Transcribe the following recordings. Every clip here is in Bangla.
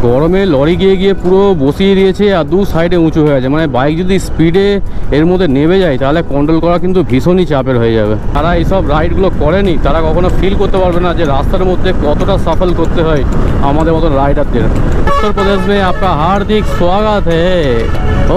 গরমে লরি গিয়ে গিয়ে পুরো বসিয়ে দিয়েছে আর দু সাইডে উঁচু হয়ে আছে, মানে বাইক যদি স্পিডে এর মধ্যে নেমে যায় তাহলে কন্ট্রোল করা কিন্তু ভীষণই চাপের হয়ে যাবে। তারা এইসব রাইডগুলো করেনি তারা কখনো ফিল করতে পারবে না যে রাস্তার মধ্যে কতটা সাফল করতে হয় আমাদের মতো রাইডারদের। उत्तर प्रदेश में आपका हार्दिक स्वागत है।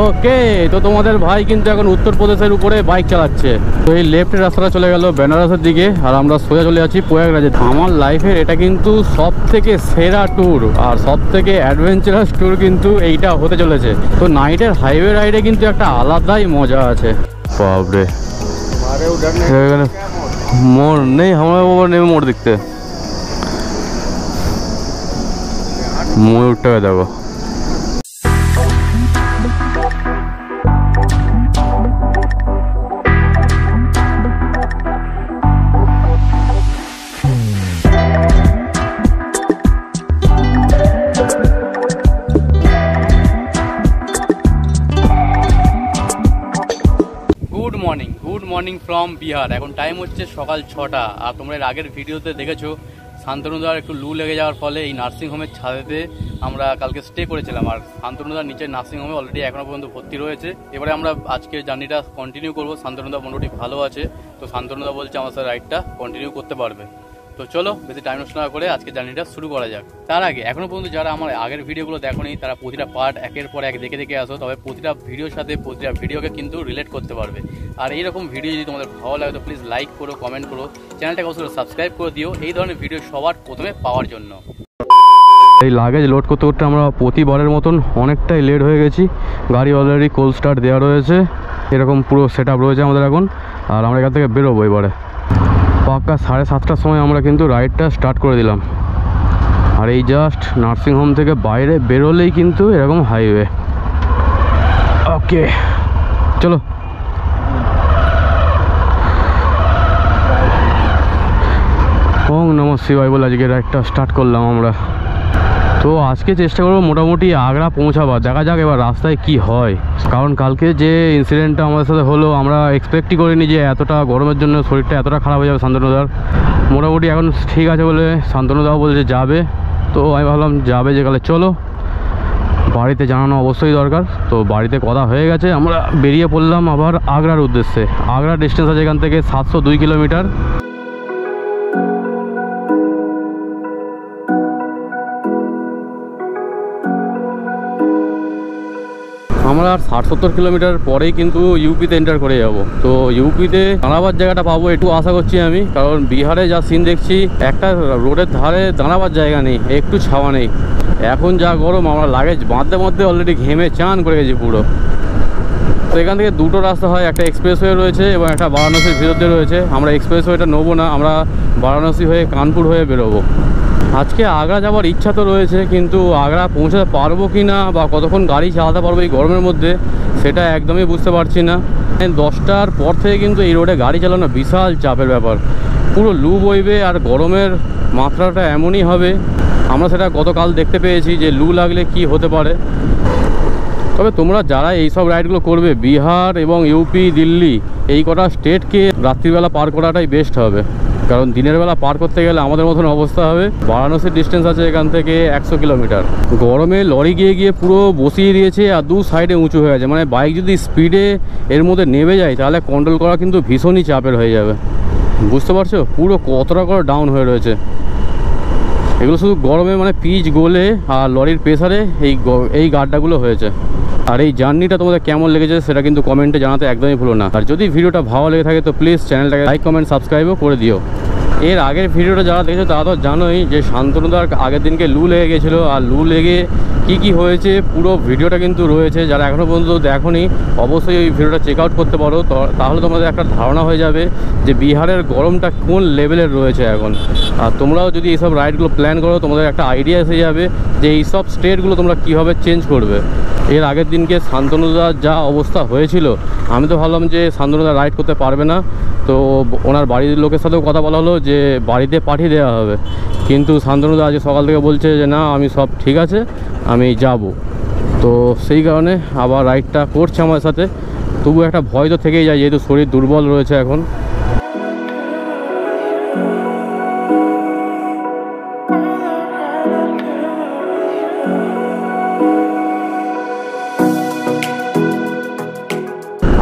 ওকে, তো তোমাদের ভাই কিন্তু এখন উত্তরপ্রদেশের উপরে বাইক চালাচ্ছে। তো এই লেফটের রাস্তাটা চলে গেল বেনারসের দিকে আর আমরা সোজা চলে যাচ্ছি প্রয়াগরাজে। আমার লাইফের এটা কিন্তু সব থেকে সেরা ট্যুর আর সব থেকে অ্যাডভেঞ্চারাস ট্যুর কিন্তু এইটা হতে চলেছে। তো নাইটের হাইওয়ে রাইডে কিন্তু একটা আলাদাই মজা আছে। বাপরে, মোড় নেই আমার ওপর নেমে মোড় দেখতে, ময়ূরটাকে দেখো। Good morning from Bihar. এখন টাইম হচ্ছে সকাল 6টা। আর তোমরা এর আগের ভিডিওতে দেখেছো শান্তনুদার একটু লু লেগে যাওয়ার ফলে এই নার্সিংহোমের ছাদেতে আমরা কালকে স্টে করেছিলাম। আর শান্তনুদার নিচে নার্সিংহোমে অলরেডি এখনো পর্যন্ত ভর্তি রয়েছে। এবারে আমরা আজকের জার্নিটা কন্টিনিউ করবো। শান্তনুদা মোটামুটি ভালো আছে, তো শান্তনুদা বলছে আমার সাথে রাইডটা কন্টিনিউ করতে পারবে। তো চলো বেশি টাইম নষ্ট না করে আজকে জার্নিটা শুরু করা যাক। তার আগে এখনো পর্যন্ত যারা আমার আগের ভিডিওগুলো দেখোনি তারা প্রতিটা পার্ট একের পর এক দেখে দেখে আসো, তবে প্রতিটা ভিডিওর সাথে প্রতিটা ভিডিওকে কিন্তু রিলেট করতে পারবে। আর এইরকম ভিডিও যদি তোমাদের ভালো লাগে তো প্লিজ লাইক করো, কমেন্ট করো, চ্যানেলটাকে অবশ্যই সাবস্ক্রাইব করে দিও এই ধরনের ভিডিও সবার প্রথমে পাওয়ার জন্য। এই লাগেজ লোড করতে করতে আমরা প্রতিবারের মতন অনেকটাই লেট হয়ে গেছি। গাড়ি অলরেডি কোল্ড স্টার্ট দেওয়া রয়েছে, এরকম পুরো সেট আপ রয়েছে আমাদের এখন। আর আমরা এখান থেকে বেরোবো এবারে পাক্কা 7:30টার সময় আমরা কিন্তু রাইডটা স্টার্ট করে দিলাম। আর এই জাস্ট নার্সিংহোম থেকে বাইরে বেরোলেই কিন্তু এরকম হাইওয়ে। ওকে চলো। ওং নমঃ শিবায় বলে আজকে রাইডটা স্টার্ট করলাম আমরা। তো আজকে চেষ্টা করবো মোটামুটি আগ্রা পৌঁছাবার, দেখা যাক এবার রাস্তায় কি হয়। কারণ কালকে যে ইনসিডেন্টটা আমাদের সাথে হলো আমরা এক্সপেক্টই করিনি যে এতটা গরমের জন্য শরীরটা এতটা খারাপ হয়ে যাবে শান্তনুদার। মোটামুটি এখন ঠিক আছে বলে শান্তনুদাও বলছে যাবে, তো আমি ভাবলাম যাবে যেকালে চলো। বাড়িতে জানানো অবশ্যই দরকার, তো বাড়িতে কথা হয়ে গেছে। আমরা বেরিয়ে পড়লাম আবার আগ্রার উদ্দেশ্যে। আগ্রার ডিস্টেন্স আছে এখান থেকে 702 কিলোমিটার। আমরা আর 60-70 কিলোমিটার পরেই কিন্তু ইউপিতে এন্টার করে যাব। তো ইউপিতে দাঁড়াবার জায়গাটা পাবো একটু আশা করছি আমি, কারণ বিহারে যা সিন দেখছি একটা রোডের ধারে দাঁড়াবার জায়গা নেই, একটু ছাওয়া নেই। এখন যা গরম আমরা লাগেজ বাঁধতে মধ্যে অলরেডি ঘেমে চান করে গেছি পুরো। তো এখান থেকে দুটো রাস্তা হয়, একটা এক্সপ্রেসওয়ে রয়েছে এবং একটা বারাণসীর ভিতর দিয়ে রয়েছে। আমরা এক্সপ্রেসওয়েটা নেবো না, আমরা বারাণসী হয়ে কানপুর হয়ে বেরোবো। আজকে আগ্রা যাওয়ার ইচ্ছা তো রয়েছে, কিন্তু আগ্রা পৌঁছাতে পারবো কি না বা কতক্ষণ গাড়ি চালাতে পারবো এই গরমের মধ্যে সেটা একদমই বুঝতে পারছি না। 10টার পর থেকে কিন্তু এই রোডে গাড়ি চালানো বিশাল চাপের ব্যাপার, পুরো লু বইবে আর গরমের মাত্রাটা এমনই হবে। আমরা সেটা গতকাল দেখতে পেয়েছি যে লু লাগলে কি হতে পারে। তবে তোমরা যারা এইসব রাইডগুলো করবে বিহার এবং ইউপি, দিল্লি এই কটা স্টেটকে রাত্রিবেলা পার করাটাই বেস্ট হবে, কারণ দিনের বেলা পার করতে গেলে আমাদের মতন অবস্থা হবে। বারাণসীর ডিস্টেন্স আছে এখান থেকে 100 কিলোমিটার। গরমে লরি গিয়ে গিয়ে পুরো বসিয়ে দিয়েছে আর দু সাইডে উঁচু হয়ে আছে, মানে বাইক যদি স্পিডে এর মধ্যে নেমে যায় তাহলে কন্ট্রোল করা কিন্তু ভীষণই চাপের হয়ে যাবে। বুঝতে পারছো পুরো কতটা করে ডাউন হয়ে রয়েছে। এগুলো শুধু গরমে মানে পিচ গলে আর লরির প্রেসারে এই গাড্ডাগুলো হয়েছে। আর এই জার্নিটা তোমাদের কেমন লেগেছে সেটা কিন্তু কমেন্টে জানাতে একদমই ভুলো না। আর যদি ভিডিওটা ভালো লেগে থাকে তো প্লিজ চ্যানেলটাকে লাইক, কমেন্ট, সাবস্ক্রাইবও করে দিও। এর আগের ভিডিওটা যারা দেখেছো তারা তো জানোই যে শান্তনুদার আগের দিনকে লু লেগে গেছিলো। আর লু লেগে কি হয়েছে পুরো ভিডিওটা কিন্তু রয়েছে। যারা এখনও পর্যন্ত দেখোনি অবশ্যই ওই ভিডিওটা চেক আউট করতে পারো, তাহলে তোমাদের একটা ধারণা হয়ে যাবে যে বিহারের গরমটা কোন লেভেলের রয়েছে এখন। আর তোমরাও যদি এইসব রাইডগুলো প্ল্যান করো তোমাদের একটা আইডিয়া এসে যাবে যে এইসব স্টেটগুলো তোমরা কীভাবে চেঞ্জ করবে। এর আগের দিনকে শান্তনুদার যা অবস্থা হয়েছিল আমি তো ভাবলাম যে শান্তনুদা রাইড করতে পারবে না, তো ওনার বাড়ির লোকের সাথেও কথা বলা হলো যে বাড়িতে পাঠিয়ে দেওয়া হবে। কিন্তু শান্তনুদা আজ সকাল থেকে বলছে যে না আমি সব ঠিক আছে আমি যাব। তো সেই কারণে আবার রাইডটা করছে আমার সাথে। তবু একটা ভয় তো থেকেই যায় যেহেতু শরীর দুর্বল রয়েছে এখন।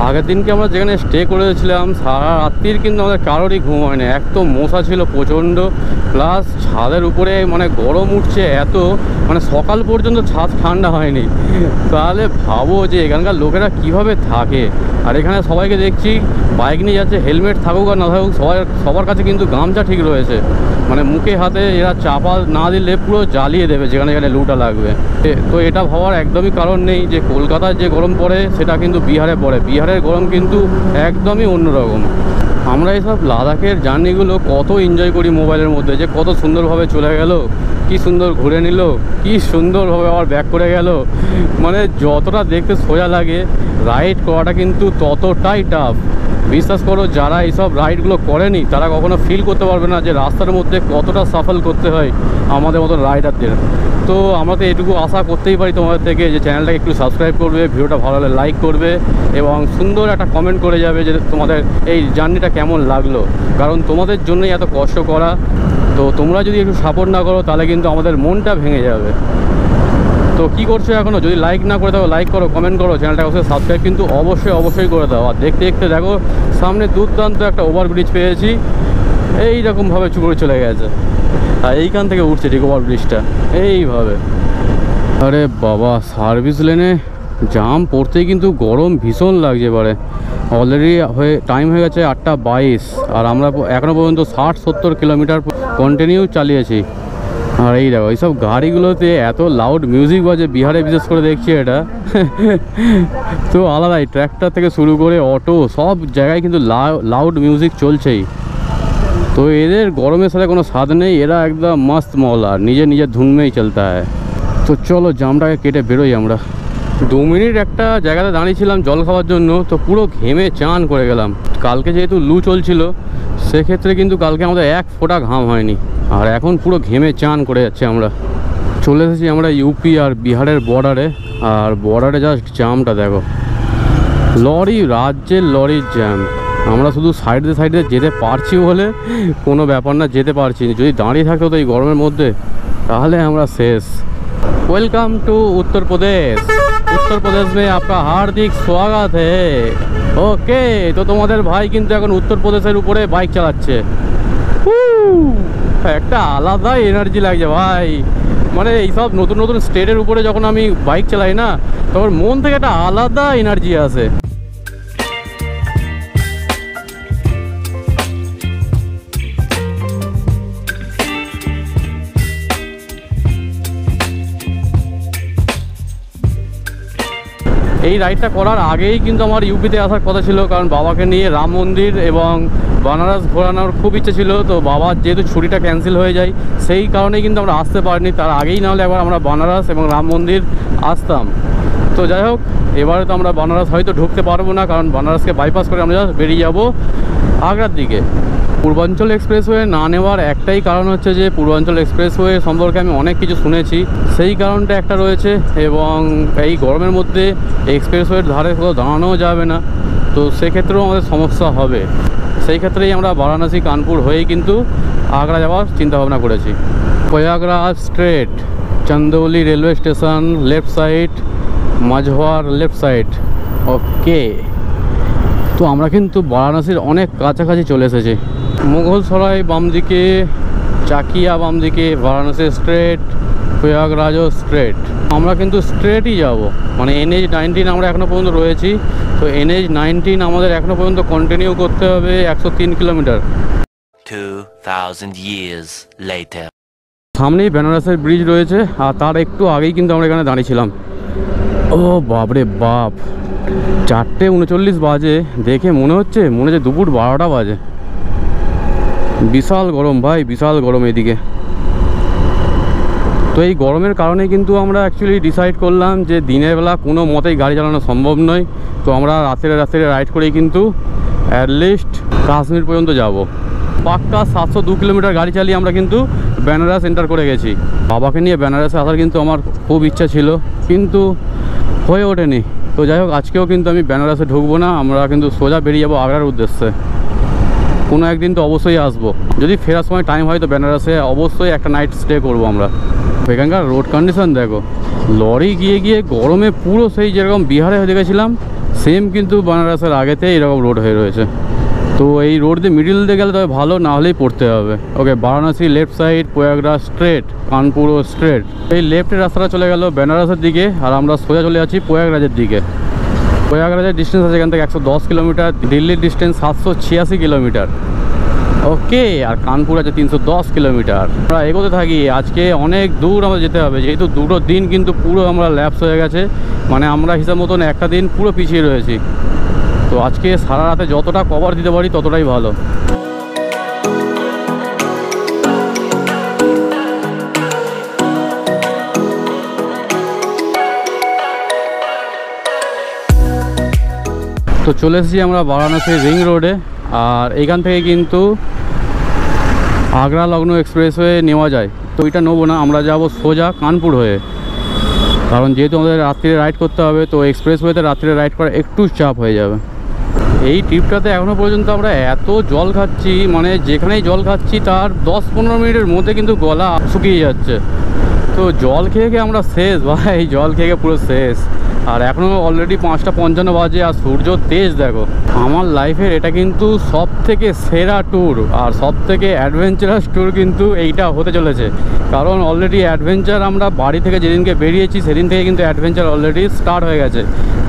আগের দিনকে আমরা যেখানে স্টে করেছিলাম সারা রাত্রির কিন্তু আমাদের কারোরই ঘুম হয়নি। এক তো মশা ছিল প্রচণ্ড, প্লাস ছাদের উপরে মানে গরম উঠছে এত, মানে সকাল পর্যন্ত ছাদ ঠান্ডা হয়নি। তাহলে ভাবো যে এখানকার লোকেরা কিভাবে থাকে। আর এখানে সবাইকে দেখছি বাইক নিয়ে যাচ্ছে, হেলমেট থাকুক আর না থাকুক সবার কাছে কিন্তু গামছা ঠিক রয়েছে, মানে মুখে হাতে এরা চাপা না দিলে পুরো জ্বালিয়ে দেবে যেখানে যেখানে লুটা লাগবে। তো এটা ভাবার একদমই কারণ নেই যে কলকাতায় যে গরম পড়ে সেটা কিন্তু বিহারে পড়ে। বিহারের গরম কিন্তু একদমই অন্যরকম। আমরা এইসব লাদাখের জার্নিগুলো কত এনজয় করি মোবাইলের মধ্যে, যে কত সুন্দরভাবে চলে গেল, কি সুন্দর ঘুরে নিল, কি সুন্দরভাবে আবার ব্যাক করে গেল। মানে যতটা দেখতে সোজা লাগে রাইড করাটা কিন্তু ততটাই টাফ। বিশ্বাস করো যারা এইসব রাইডগুলো করেনি তারা কখনো ফিল করতে পারবে না যে রাস্তার মধ্যে কতটা সাফল করতে হয় আমাদের মতো রাইডারদের। তো আমরা তো এটুকু আশা করতেই পারি তোমাদের থেকে যে চ্যানেলটাকে একটু সাবস্ক্রাইব করবে, ভিডিওটা ভালো হলে লাইক করবে এবং সুন্দর একটা কমেন্ট করে যাবে যে তোমাদের এই জার্নিটা কেমন লাগলো, কারণ তোমাদের জন্যই এত কষ্ট করা। তো তোমরা যদি একটু সাপোর্ট না করো তাহলে কিন্তু আমাদের মনটা ভেঙে যাবে। তো কী করছো এখনও? যদি লাইক না করে দাও লাইক করো, কমেন্ট করো, চ্যানেলটা অবশ্যই সাবস্ক্রাইব কিন্তু অবশ্যই করে দাও। আর দেখতে দেখতে দেখো সামনে দুর্দান্ত একটা ওভারব্রিজ পেয়েছি, এইরকমভাবে চুপড়ে চলে গেছে আর এইখান থেকে উঠছে ঠিক ওভারব্রিজটা এইভাবে। আরে বাবা, সার্ভিস লেনে জাম পড়তেই কিন্তু গরম ভীষণ লাগছে এবারে। অলরেডি টাইম হয়ে গেছে 8:22 আর আমরা এখনও পর্যন্ত 60-70 কিলোমিটার কন্টিনিউ চালিয়েছি। আর এই দেখো এইসব গাড়িগুলোতে এত লাউড মিউজিক বাজে, বিহারে বিশেষ করে দেখছি এটা তো আলাদাই। ট্র্যাক্টর থেকে শুরু করে অটো সব জায়গায় কিন্তু লাউড মিউজিক চলছেই। তো এদের গরমের সাথে কোনো স্বাদ নেই, এরা একদম মস্ত মৌলা, নিজের ধুন মেই চলতা হয়। তো চলো জামটাকে কেটে বেরোই আমরা। 2 মিনিট একটা জায়গাতে দাঁড়িয়েছিলাম জল খাওয়ার জন্য, তো পুরো ঘেমে চান করে গেলাম। কালকে যেহেতু লু চলছিল সেক্ষেত্রে কিন্তু কালকে আমাদের এক ফোঁটা ঘাম হয়নি, আর এখন পুরো ঘেমে চান করে যাচ্ছে। আমরা চলে এসেছি আমরা ইউপি আর বিহারের বর্ডারে। আর বর্ডারে জাস্ট জ্যামটা দেখো, লরি, রাজ্যের লরির জ্যাম। আমরা শুধু সাইডে যেতে পারছি বলে কোনো ব্যাপার না, যেতে পারছি। যদি দাঁড়িয়ে থাকতো তো এই গরমের মধ্যে তাহলে আমরা শেষ। ওয়েলকাম টু उत्तर प्रदेश में आपका हार्दिक स्वागत है। ওকে, তো তোমাদের ভাই কিন্তু এখন উত্তরপ্রদেশের উপরে বাইক চালাচ্ছে। একটা আলাদা এনার্জি লাগছে ভাই, মানে এইসব নতুন স্টেটের উপরে যখন আমি বাইক চালাই না তখন মন থেকে একটা আলাদা এনার্জি আসে। এই রাইডটা করার আগেই কিন্তু আমার ইউপিতে আসার কথা ছিল, কারণ বাবাকে নিয়ে রাম মন্দির এবং বানারস ঘোরানোর খুব ইচ্ছে ছিল। তো বাবার যেহেতু ছুটিটা ক্যান্সেল হয়ে যায় সেই কারণেই কিন্তু আমরা আসতে পারিনি। তার আগেই নাহলে একবার আমরা বানারস এবং রাম মন্দির আসতাম। তো যাই হোক, এবারে তো আমরা বানারস হয়তো ঢুকতে পারবো না, কারণ বানারসকে বাইপাস করে আমরা বেরিয়ে যাব আগ্রার দিকে। পূর্বাঞ্চল এক্সপ্রেসওয়ে না নেওয়ার একটাই কারণ হচ্ছে যে পূর্বাঞ্চল এক্সপ্রেসওয়ে সম্পর্কে আমি অনেক কিছু শুনেছি, সেই কারণটা একটা রয়েছে। এবং এই গরমের মধ্যে এক্সপ্রেসওয়ের ধারে কোথাও দাঁড়ানোও যাবে না, তো সেক্ষেত্রেও আমাদের সমস্যা হবে। সেই ক্ষেত্রেই আমরা বারাণসী কানপুর হয়েই কিন্তু আগ্রা যাওয়ার চিন্তাভাবনা করেছি। Prayagraj straight, Chandauli railway station left side, Majhwar left side. Okay, তো আমরা কিন্তু বারাণসীর অনেক কাছাকাছি চলে এসেছি। মুঘলসরাই বাম দিকে, চাকিয়া বাম দিকে, বারাণসী স্ট্রেট, প্রয়াগরাজও স্ট্রেট। আমরা কিন্তু স্ট্রেটই যাব, মানে NH-19 আমরা এখনও পর্যন্ত রয়েছি। তো NH-19 আমাদের এখনও পর্যন্ত কন্টিনিউ করতে হবে 103 কিলোমিটার। 2000 years later, সামনেই বেনারসের ব্রিজ রয়েছে, আর তার একটু আগেই কিন্তু আমরা এখানে দাঁড়িয়েছিলাম। ও বাপরে বাপ, 4:39 বাজে, দেখে মনে হচ্ছে দুপুর 12টা বাজে। বিশাল গরম ভাই, বিশাল গরম এদিকে। তো এই গরমের কারণে কিন্তু আমরা অ্যাকচুয়ালি ডিসাইড করলাম যে দিনের বেলা কোনো মতেই গাড়ি চালানো সম্ভব নয়। তো আমরা রাত্রে রাইড করেই কিন্তু অ্যাটলিস্ট কাশ্মীর পর্যন্ত যাব। পাক্কা 702 কিলোমিটার গাড়ি চালিয়ে আমরা কিন্তু বেনারস এন্টার করে গেছি। বাবাকে নিয়ে বেনারসে আসার কিন্তু আমার খুব ইচ্ছা ছিল, কিন্তু হয়ে ওঠেনি। তো যাই হোক, আজকেও কিন্তু আমি বেনারসে ঢুকবো না, আমরা কিন্তু সোজা বেরিয়ে যাবো আগ্রার উদ্দেশ্যে। কোনো একদিন তো অবশ্যই আসবো, যদি ফেরার সময় টাইম হয় তো বেনারসে অবশ্যই একটা নাইট স্টে করবো আমরা। এখানকার রোড কন্ডিশন দেখো, লরি গিয়ে গরমে পুরো সেই যেরকম বিহারে দেখেছিলাম সেম কিন্তু বানারসের আগেতে এরকম রোড হয়ে রয়েছে। তো এই রোড দিয়ে মিডিল দিয়ে গেলে তবে ভালো, না হলেই পড়তে হবে। Okay, Varanasi left side, Prayagraj straight, কানপুরও স্ট্রেট। এই লেফটের রাস্তাটা চলে গেল বেনারসের দিকে, আর আমরা সোজা চলে যাচ্ছি প্রয়াগরাজের দিকে। প্রয়াগরাজের ডিস্টেন্স আছে এখান থেকে 110 কিলোমিটার, দিল্লির ডিস্টেন্স 786 কিলোমিটার। ওকে, আর কানপুর আছে 310 কিলোমিটার। আমরা এগোতে থাকি। আজকে অনেক দূর আমাদের যেতে হবে, যেহেতু দুটো দিন কিন্তু পুরো আমরা ল্যাপস হয়ে গেছে, মানে আমরা হিসাব মতন একটা দিন পুরো পিছিয়ে রয়েছি। তো আজকে সারা রাতে যতটা কভার দিতে পারি ততটাই ভালো। তো চলে এসেছি আমরা বারাণসী রিং রোডে, আর এখান থেকে কিন্তু আগ্রা লখনৌ এক্সপ্রেসওয়ে নেওয়া যায়। তো এটা নেবো না, আমরা যাব সোজা কানপুর হয়ে, কারণ যেহেতু আমাদের রাত্রিরে রাইড করতে হবে, তো এক্সপ্রেসওয়েতে রাত্রিরে রাইড করা একটু চাপ হয়ে যাবে। এই ট্রিপটাতে এখনও পর্যন্ত আমরা এত জল খাচ্ছি, মানে যেখানেই জল খাচ্ছি তার 10-15 মিনিটের মধ্যে কিন্তু গলা শুকিয়ে যাচ্ছে। তো জল খেয়ে খেয়ে আমরা শেষ ভাই, জল খেয়ে খেয়ে পুরো শেষ। আর এখনও অলরেডি 5:55 বাজে, আর সূর্য তেজ দেখো। আমার লাইফের এটা কিন্তু সব থেকে সেরা ট্যুর আর সব থেকে অ্যাডভেঞ্চারাস ট্যুর কিন্তু এইটা হতে চলেছে। কারণ অলরেডি অ্যাডভেঞ্চার আমরা বাড়ি থেকে যেদিনকে বেরিয়েছি সেদিন থেকে কিন্তু অ্যাডভেঞ্চার অলরেডি স্টার্ট হয়ে গেছে।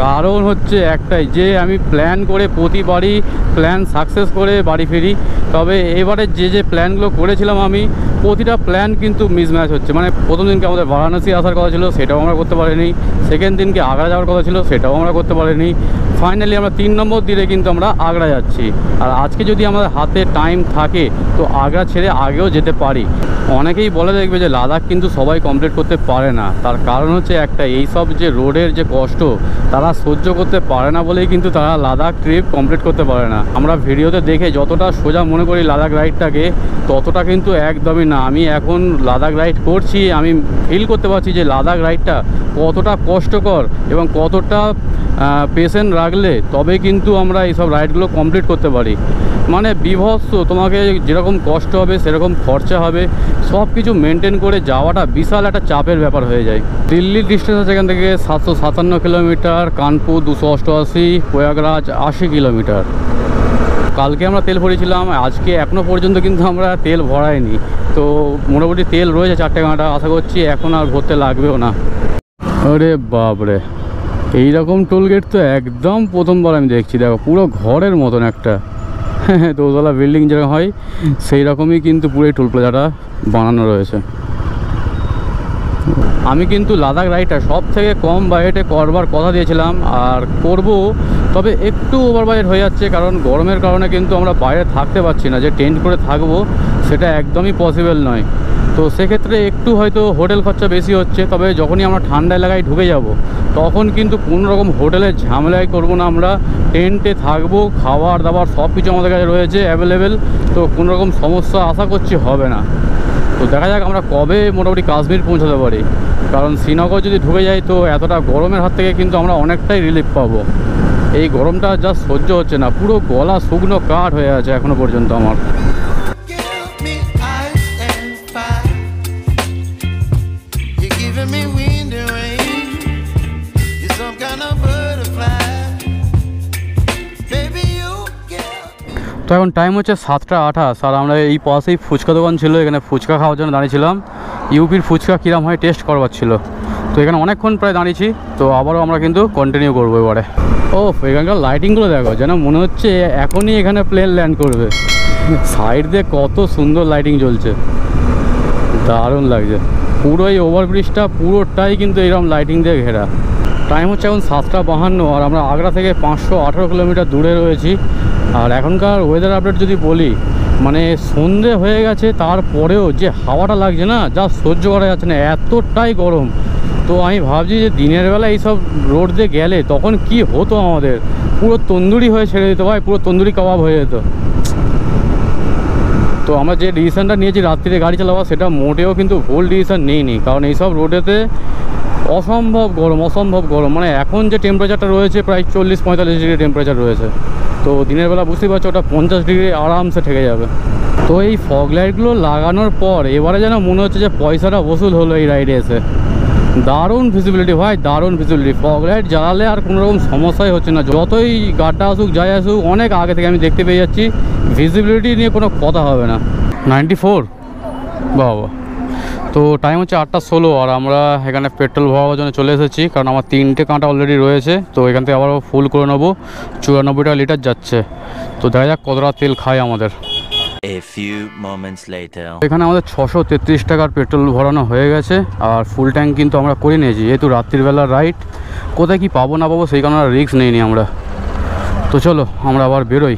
কারণ হচ্ছে একটাই, যে আমি প্ল্যান করে প্রতিবারই প্ল্যান সাকসেস করে বাড়ি ফিরি, তবে এবারে যে প্ল্যানগুলো করেছিলাম আমি, প্রতিটা প্ল্যান কিন্তু মিসম্যাচ হচ্ছে। মানে প্রথম দিনকে আমাদের বারাণসী আসার কথা ছিল, সেটাও আমরা করতে পারিনি। সেকেন্ড দিনকে আগ্রা যাওয়ার কথা ছিল, সেটাও আমরা করতে পারিনি। ফাইনালি আমরা 3 নম্বর দিনে কিন্তু আমরা আগ্রা যাচ্ছি। আর আজকে যদি আমাদের হাতে টাইম থাকে তো আগ্রা ছেড়ে আগেও যেতে পারি। অনেকেই বলে দেখবে যে লাদাখ কিন্তু সবাই কমপ্লিট করতে পারে না, তার কারণ হচ্ছে একটা, এই সব যে রোডের যে কষ্ট তারা সহ্য করতে পারে না বলেই কিন্তু তারা লাদাখ ট্রিপ কমপ্লিট করতে পারে না। আমরা ভিডিওতে দেখে যতটা সোজা মনে করি লাদাখ রাইডটাকে, ততটা কিন্তু একদমই না। আমি এখন লাদাখ রাইড করছি, আমি ফিল করতে পারছি যে লাদাখ রাইডটা কতটা কষ্টকর এবং কতটা পেশেন্ট রাখলে তবে কিন্তু আমরা এইসব রাইডগুলো কমপ্লিট করতে পারি। মানে বিভৎস, তোমাকে যেরকম কষ্ট হবে সেরকম খরচা হবে, সব কিছু মেনটেন করে যাওয়াটা বিশাল একটা চাপের ব্যাপার হয়ে যায়। দিল্লির ডিস্টেন্স আছে এখান থেকে 757 কিলোমিটার, কানপুর 288, প্রয়াগরাজ 80 কিলোমিটার। কালকে আমরা তেল ভরেছিলাম, আজকে এখনও পর্যন্ত কিন্তু আমরা তেল ভরাইনি। তো মোটামুটি তেল রয়েছে 4টে গাঁটা, আশা করছি এখন আর ভরতে লাগবেও না। আরে বাপরে, এইরকম টোলগেট তো একদম প্রথমবার আমি দেখছি। দেখো পুরো ঘরের মতন একটা দোতলা বিল্ডিং যেরকম হয় সেই রকমই কিন্তু পুরো টোল প্লাজাটা বানানো রয়েছে। আমি কিন্তু লাদাখ রাইডটা সব থেকে কম বাজেটে করবার কথা দিয়েছিলাম আর করব, তবে একটু ওভার বাজেট হয়ে যাচ্ছে, কারণ গরমের কারণে কিন্তু আমরা বাইরে থাকতে পারছি না। যে টেন্ট করে থাকবো সেটা একদমই পসিবল নয়। তো সেক্ষেত্রে একটু হয়তো হোটেল খরচা বেশি হচ্ছে, তবে যখনই আমরা ঠান্ডা এলাকায় ঢুকে যাব তখন কিন্তু কোনো রকম হোটেলের ঝামেলাই করব না। আমরা টেন্টে থাকবো, খাবার দাবার সব কিছু আমাদের কাছে রয়েছে অ্যাভেলেবেল। তো কোনো রকম সমস্যা আশা করছি হবে না। তো দেখা যাক আমরা কবে মোটামুটি কাশ্মীর পৌঁছাতে পারি, কারণ শ্রীনগর যদি ঢুকে যাই তো এতটা গরমের হাত থেকে কিন্তু আমরা অনেকটাই রিলিফ পাবো। এই গরমটা যা সহ্য হচ্ছে না, পুরো গলা শুকনো কাঠ হয়ে আছে এখনও পর্যন্ত আমার। তো এখন টাইম হচ্ছে 7:28, আর আমরা এই পাশেই ফুচকা দোকান ছিল, এখানে ফুচকা খাওয়ার জন্য দাঁড়িয়েছিলাম। ইউপির ফুচকা কীরকম হয় টেস্ট করবার ছিল। তো এখানে অনেকক্ষণ প্রায় দাঁড়িয়েছি, তো আবারও আমরা কিন্তু কন্টিনিউ করবো এবারে। ও এখানকার লাইটিংগুলো দেখো, যেন মনে হচ্ছে এখনই এখানে প্লেন ল্যান্ড করবে। সাইড দিয়ে কত সুন্দর লাইটিং জ্বলছে, দারুণ লাগছে। পুরো এই ওভারব্রিজটা পুরোটাই কিন্তু এরকম লাইটিং দিয়ে ঘেরা। টাইম হচ্ছে এখন 7:52, আর আমরা আগ্রা থেকে 518 কিলোমিটার দূরে রয়েছি। আর এখনকার ওয়েদার আপডেট যদি বলি, মানে সন্ধে হয়ে গেছে, তারপরেও যে হাওয়াটা লাগছে না, যা সহ্য করা যাচ্ছে না, এতটাই গরম। তো আমি ভাবছি যে দিনের বেলা এইসব রোড দিয়ে গেলে তখন কি হতো, আমাদের পুরো তন্দুরি হয়ে ছেড়ে দিত ভাই, পুরো তন্দুরি কাবাব হয়ে যেত। তো আমরা যে ডিসিশনটা নিয়েছি রাত্রিরে গাড়ি চালাবো, সেটা মোটেও কিন্তু ভুল ডিসিশন নিইনি, কারণ এইসব রোডেতে অসম্ভব গরম। মানে এখন যে টেম্পারেচারটা রয়েছে প্রায় 40-45 ডিগ্রি টেম্পারেচার রয়েছে। তো দিনের বেলা বুঝতেই পারছো ওটা 50 ডিগ্রি আরামসে ঠেকে যাবে। তো এই ফগ লাইটগুলো লাগানোর পর এবারে যেন মনে হচ্ছে যে পয়সাটা বসুল হলো এই রাইডে এসে। দারুণ ভিজিবিলিটি ভাই, দারুণ ভিজিবিলিটি। ফগ লাইট জ্বালালে আর কোনো রকম সমস্যাই হচ্ছে না, যতই গাড্ডা আসুক যাই আসুক অনেক আগে থেকে আমি দেখতে পেয়ে যাচ্ছি, ভিজিবিলিটি নিয়ে কোনো কথা হবে না। 94 বাবা। তো টাইম হচ্ছে 8:16 আর আমরা এখানে পেট্রোল ভরাবার জন্য চলে এসেছি, কারণ আমার 3টে কাঁটা অলরেডি রয়েছে। তো এখান থেকে আবার ফুল করে নেবো, 94 টাকা লিটার যাচ্ছে। তো দেখা যাক কতটা তেল খায় আমাদের। A few moments later. এখানে আমাদের 633 টাকার পেট্রোল ভরানো হয়ে গেছে আর ফুল ট্যাঙ্ক কিন্তু আমরা করে নিয়েছি, যেহেতু রাত্রিবেলা রাইড, কোথায় কি পাবো না পাবো সেই কারণে রিস্ক নেইনি আমরা। তো চলো আমরা আবার বেরোই।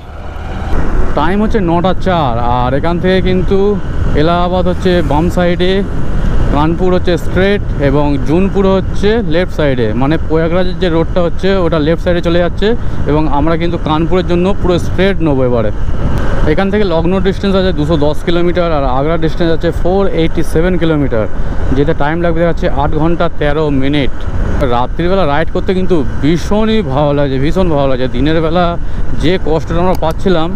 টাইম হচ্ছে 9:04 আর এখান থেকে কিন্তু এলাহাবাদ হচ্ছে বাম সাইডে, কানপুর হচ্ছে স্ট্রেট এবং জুনপুর হচ্ছে লেফট সাইডে, মানে প্রয়াগরাজের যে রোডটা হচ্ছে ওটা লেফট সাইডে চলে যাচ্ছে এবং আমরা কিন্তু কানপুরের জন্য পুরো স্ট্রেট নেবো এবারে। এখান থেকে লখনৌ ডিস্টেন্স আছে 210 কিলোমিটার আর আগ্রা ডিস্টেন্স আছে 487 কিলোমিটার, যেটা টাইম লাগবে দেখাচ্ছে 8 ঘন্টা 13 মিনিট। রাত্রিবেলা রাইড করতে কিন্তু ভীষণই ভালো লাগে, ভীষণ ভালো লাগে। দিনের বেলা যে কষ্টটা আমরা পাচ্ছিলাম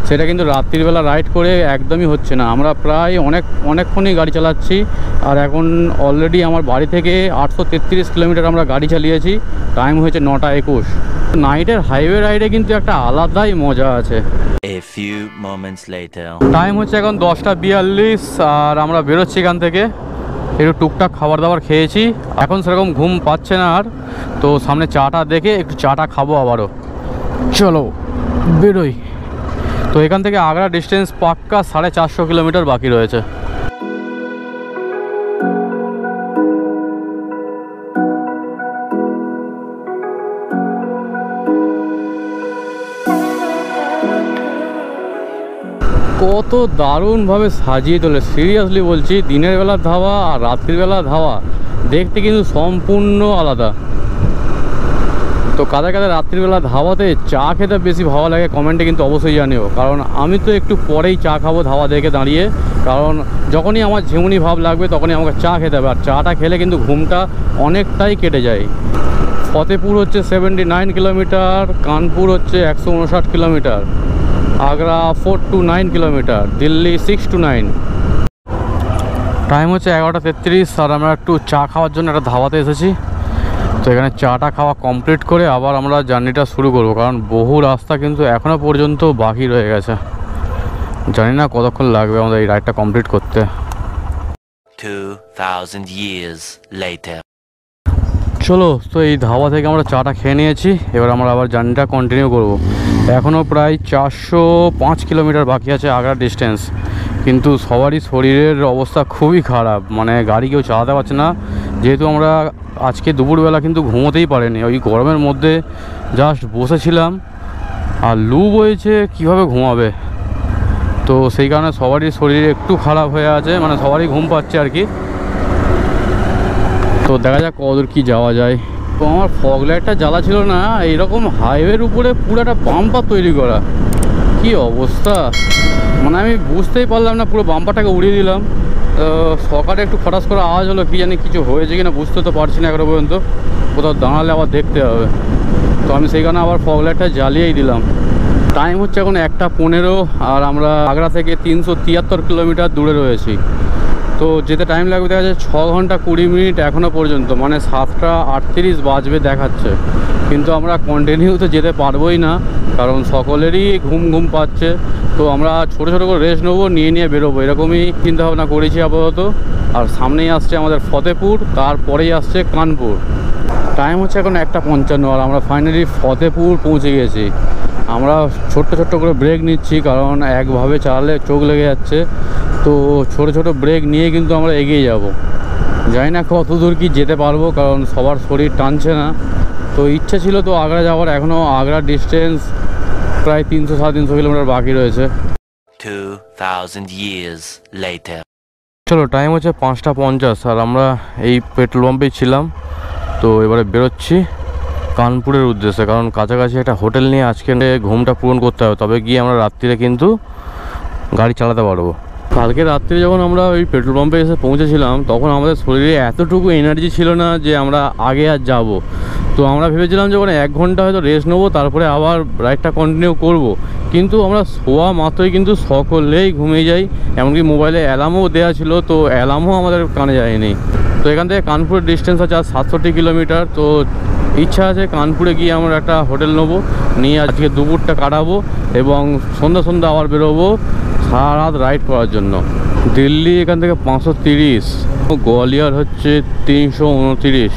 সেটা কিন্তু রাত্রিবেলা রাইড করে একদমই হচ্ছে না। আমরা প্রায় অনেকক্ষণই গাড়ি চালাচ্ছি আর এখন অলরেডি আমার বাড়ি থেকে 833 কিলোমিটার আমরা গাড়ি চালিয়েছি, টাইম হয়েছে 9:21। নাইটের হাইওয়ে রাইডে কিন্তু একটা আলাদাই মজা আছে। A few moments later. Time হচ্ছে এখন 10:42 আর আমরা বেরোচ্ছি এখান থেকে। একটু টুকটাক খাবার দাবার খেয়েছি, এখন সেরকম ঘুম পাচ্ছে না আর, তো সামনে চাটা দেখে একটু চাটা খাবো আবারও। চলো বেরোই। তো এখান থেকে আগ্রা ডিস্টেন্স পাক্কা 450 কিলোমিটার বাকি রয়েছে। কত দারুণভাবে সাজিয়ে তোলে, সিরিয়াসলি বলছি। দিনের বেলার ধাওয়া আর রাত্রিবেলার ধাওয়া দেখতে কিন্তু সম্পূর্ণ আলাদা। তো কাদের কাদের রাত্রিবেলা ধাওয়াতে চা খেতে বেশি ভালো লাগে কমেন্টে কিন্তু অবশ্যই জানিও, কারণ আমি তো একটু পরেই চা খাবো ধাওয়া দেখে দাঁড়িয়ে, কারণ যখনই আমার ঝিমুনি ভাব লাগবে তখনই আমাকে চা খেতে হবে, আর চাটা খেলে কিন্তু ঘুমটা অনেকটাই কেটে যায়। ফতেপুর হচ্ছে 79 কিলোমিটার, কানপুর হচ্ছে 159 kilometre, Agra 429 kilometre, Delhi 629। Time হচ্ছে 11:33 আর আমরা একটু চা খাওয়ার জন্য একটা ধাওয়াতে এসেছি। তো এখানে চাটা খাওয়া কমপ্লিট করে আবার আমরা জার্নিটা শুরু করব, কারণ বহু রাস্তা কিন্তু এখনও পর্যন্ত বাকি রয়ে গেছে। জানি না কতক্ষণ লাগবে আমাদের এই রাইডটা কমপ্লিট করতে। 2000 years later. চলো, তো এই ধাবা থেকে আমরা চাটা খেয়ে নিয়েছি, এবার আমরা আবার জার্নিটা কন্টিনিউ করব। এখনও প্রায় 405 কিলোমিটার বাকি আছে আগ্রা ডিস্টেন্স, কিন্তু সবারই শরীরের অবস্থা খুবই খারাপ, মানে গাড়ি কেউ চালাতে পারছে না। যেহেতু আমরা আজকে দুপুরবেলা কিন্তু ঘুমোতেই পারিনি, ওই গরমের মধ্যে জাস্ট বসেছিলাম আর লু বইছে, কীভাবে ঘুমাবে। তো সেই কারণে সবারই শরীর একটু খারাপ হয়ে আছে, মানে সবারই ঘুম পাচ্ছে আর কি। তো দেখা যাক কতদূর কী যাওয়া যায়। তো আমার ফগ লাইটটা জ্বালা ছিল না, এইরকম হাইওয়ের উপরে পুরো একটা বাম্পার তৈরি করা, কি অবস্থা, মানে আমি বুঝতেই পারলাম না, পুরো বাম্পারটাকে উড়িয়ে দিলাম। সকালে একটু ফটাস করে আওয়াজ হলো, কি জানি কিছু হয়েছে কিনা বুঝতে তো পারছি না এখনো পর্যন্ত, কোথাও দাঁড়ালে আবার দেখতে হবে। তো আমি সেই কারণে আবার ফগ লাইটটা জ্বালিয়েই দিলাম। টাইম হচ্ছে এখন 1:15 আর আমরা আগ্রা থেকে 373 কিলোমিটার দূরে রয়েছি। তো যেতে টাইম লাগবে দেখা যাচ্ছে 6 ঘন্টা 20 মিনিট এখনও পর্যন্ত, মানে 7:38 বাজবে দেখাচ্ছে। কিন্তু আমরা কন্টিনিউ তো যেতে পারবোই না, কারণ সকলেরই ঘুম পাচ্ছে। তো আমরা ছোটো ছোটো করে রেস্ট নেবো, নিয়ে বেরোবো, এরকমই চিন্তাভাবনা করেছি আপাতত। আর সামনেই আসছে আমাদের ফতেপুর, তারপরেই আসছে কানপুর। টাইম হচ্ছে এখন 1:55 আর আমরা ফাইনালি ফতেপুর পৌঁছে গেছি। আমরা ছোট্ট করে ব্রেক নিচ্ছি, কারণ একভাবে চালালে চোখ লেগে যাচ্ছে। তো ছোট ব্রেক নিয়ে কিন্তু আমরা এগিয়ে যাব। জানি না কত দূর কি যেতে পারবো, কারণ সবার শরীর টানছে না। তো ইচ্ছা ছিল তো আগ্রা যাওয়ার, এখনও আগ্রা ডিস্টেন্স প্রায় 300-350 কিলোমিটার বাকি রয়েছে। 2000 years later. চলো, টাইম হচ্ছে 5:50 আর আমরা এই পেট্রোল পাম্পেই ছিলাম। তো এবারে বেরোচ্ছি কানপুরের উদ্দেশ্যে, কারণ কাছাকাছি একটা হোটেল নিয়ে আজকে ঘুমটা পূরণ করতে হবে, তবে গিয়ে আমরা রাত্রিরে কিন্তু গাড়ি চালাতে পারবো। কালকে রাত্রে যখন আমরা ওই পেট্রোল পাম্পে এসে পৌঁছেছিলাম, তখন আমাদের শরীরে এতটুকু এনার্জি ছিল না যে আমরা আগে আর যাব। তো আমরা ভেবেছিলাম যে ওখানে 1 ঘন্টা হয়তো রেস্ট নেবো, তারপরে আবার রাইডটা কন্টিনিউ করব। কিন্তু আমরা শোয়া মাত্রই কিন্তু সকলেই ঘুমিয়ে যাই, এমনকি মোবাইলে অ্যালার্মও দেওয়া ছিল, তো অ্যালার্মও আমাদের কানে যায়নি। তো এখান থেকে কানপুরের ডিস্টেন্স আছে আর 67 কিলোমিটার। তো ইচ্ছা আছে কানপুরে গিয়ে আমরা একটা হোটেল নেবো, নিয়ে আজকে দুপুরটা কাটাবো এবং সন্ধ্যা আবার বেরোবো সারা রাত রাইড করার জন্য। দিল্লি এখান থেকে 530, গোয়ালিয়র হচ্ছে 329।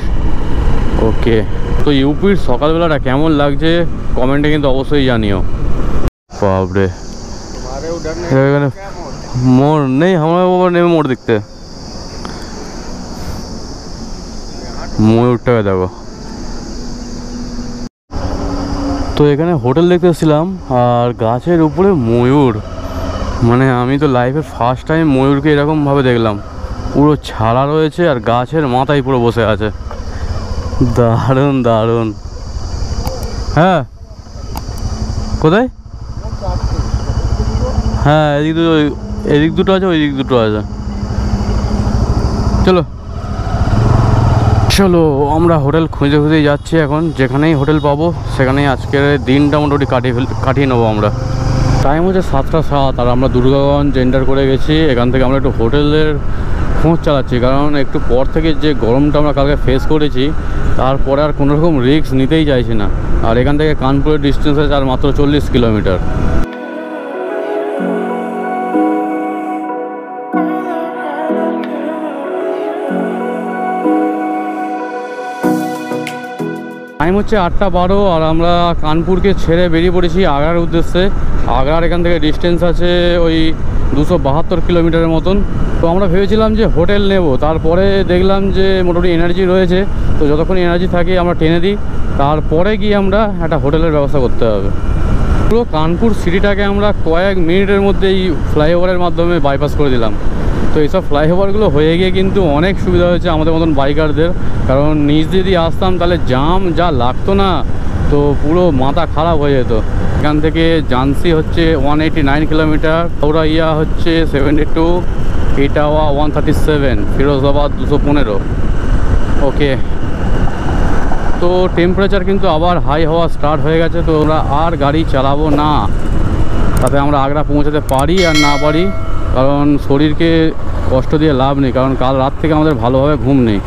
ওকে, তো ইউপির সকালবেলাটা কেমন লাগছে কমেন্টে কিন্তু অবশ্যই জানিও। বাপরে, এখানে মোড় নেই, আমার বাবা নেমে মোড় দেখতে, ময়ূরটাকে দেখো। তো এখানে হোটেল দেখতে এসেছিলাম আর গাছের উপরে ময়ূর, মানে আমি তো লাইফে ফার্স্ট টাইম ময়ূরকে এরকমভাবে দেখলাম, পুরো ছাড়া রয়েছে আর গাছের মাথায় পুরো বসে আছে, দারুণ দারুণ। হ্যাঁ, কোথায়? হ্যাঁ, এদিক দুটো আছে, ওই দিক দুটো আছে। চলো চলো, আমরা হোটেল খুঁজে যাচ্ছি এখন। যেখানেই হোটেল পাবো সেখানেই আজকের দিনটা মোটামুটি কাটিয়ে নেবো আমরা। টাইম হচ্ছে 7টা 7 আর আমরা দুর্গাগঞ্জ এন্টার করে গেছি। এখান থেকে আমরা একটু হোটেলের খোঁজ চালাচ্ছি, কারণ একটু পর থেকে যে গরমটা আমরা কালকে ফেস করেছি তারপরে আর কোনো রকম রিস্ক নিতেই চাইছি না। আর এখান থেকে কানপুরের ডিস্টেন্স আছে আর মাত্র 40 কিলোমিটার। টাইম হচ্ছে 8টা 12 আর আমরা কানপুরকে ছেড়ে বেরিয়ে পড়েছি আগ্রার উদ্দেশ্যে। আগ্রার এখান থেকে ডিস্টেন্স আছে ওই 272 কিলোমিটারের মতন। তো আমরা ভেবেছিলাম যে হোটেল নেব, তারপরে দেখলাম যে মোটামুটি এনার্জি রয়েছে, তো যতক্ষণ এনার্জি থাকে আমরা টেনে দিই, তারপরে গিয়ে আমরা একটা হোটেলের ব্যবস্থা করতে হবে। পুরো কানপুর সিটিটাকে আমরা কয়েক মিনিটের মধ্যেই ফ্লাইওভারের মাধ্যমে বাইপাস করে দিলাম। তো এইসব ফ্লাইওভারগুলো হয়ে গিয়ে কিন্তু অনেক সুবিধা হয়েছে আমাদের মতন বাইকারদের, কারণ নিচ দিয়ে যদি আসতাম তাহলে জাম যা লাগতো না, তো পুরো মাথা খারাপ হয়ে যেত। এখান থেকে ঝান্সি হচ্ছে 189 কিলোমিটার, হাওড়া হচ্ছে 72, ইটাওয়া 137, ফিরোজাবাদ 215। ওকে, তো টেম্পারেচার কিন্তু আবার হাই হওয়া স্টার্ট হয়ে গেছে, তো আমরা আর গাড়ি চালাবো না। তাতে আমরা আগ্রা পৌঁছাতে পারি আর না পারি, কারণ শরীরকে কষ্ট দিয়ে লাভ নেই, কারণ কাল রাত থেকে আমাদের ভালোভাবে ঘুম নেই।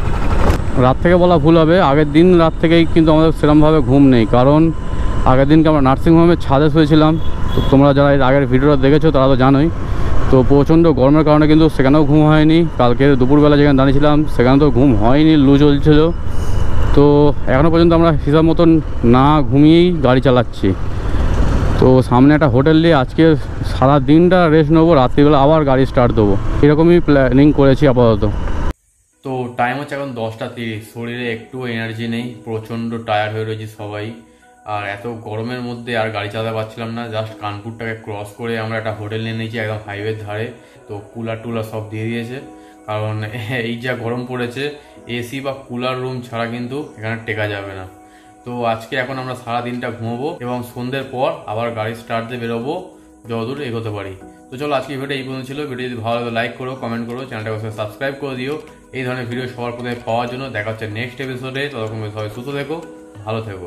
রাত থেকে বলা ভুল হবে, আগের দিন রাত থেকেই কিন্তু আমাদের সেরকমভাবে ঘুম নেই, কারণ আগের দিনকে আমরা নার্সিংহোমের ছাদে শুয়েছিলাম। তো তোমরা যারা এর আগের ভিডিওটা দেখেছো তারা তো জানোই। তো প্রচণ্ড গরমের কারণে কিন্তু সেখানেও ঘুম হয়নি। কালকে দুপুরবেলা যেখানে দাঁড়িয়েছিলাম সেখানে তো ঘুম হয়নি, লু চলছিল। তো এখনও পর্যন্ত আমরা হিসাব মতন না ঘুমিয়েই গাড়ি চালাচ্ছি। তো সামনে একটা হোটেল নিয়ে আজকে সারা দিনটা রেস্ট নেবো, রাত্রিবেলা আবার গাড়ি স্টার্ট দেবো, এরকমই প্ল্যানিং করেছি আপাতত। তো টাইম হচ্ছে এখন 10টা 30, শরীরে একটু এনার্জি নেই, প্রচণ্ড টায়ার্ড হয়ে রয়েছি সবাই। আর এত গরমের মধ্যে আর গাড়ি চালাতে পারছিলাম না। জাস্ট কানপুরটাকে ক্রস করে আমরা একটা হোটেল নিয়ে নিয়েছি একদম হাইওয়ের ধারে। তো কুলার টুলার সব দিয়ে দিয়েছে, কারণ এই যা গরম পড়েছে এসি বা কুলার রুম ছাড়া কিন্তু এখানে টেকা যাবে না। তো আজকে এখন আমরা সারা দিনটা ঘুমোবো এবং সন্ধ্যের পর আবার গাড়ি স্টার্ট দিয়ে বেরোবো যতদূর এগোতে পারি। তো চলো, আজকে ভিডিও এই পর্যন্ত ছিল। ভিডিও যদি ভালো লাগে লাইক করো, কমেন্ট করো, চ্যানেলটাকে সাবস্ক্রাইব করে দিও এই ধরনের ভিডিও সবার প্রথমে পাওয়ার জন্য। দেখা হচ্ছে নেক্সট এপিসোডে, ততক্ষণ সবাই সুস্থ থেকো, ভালো থেকো।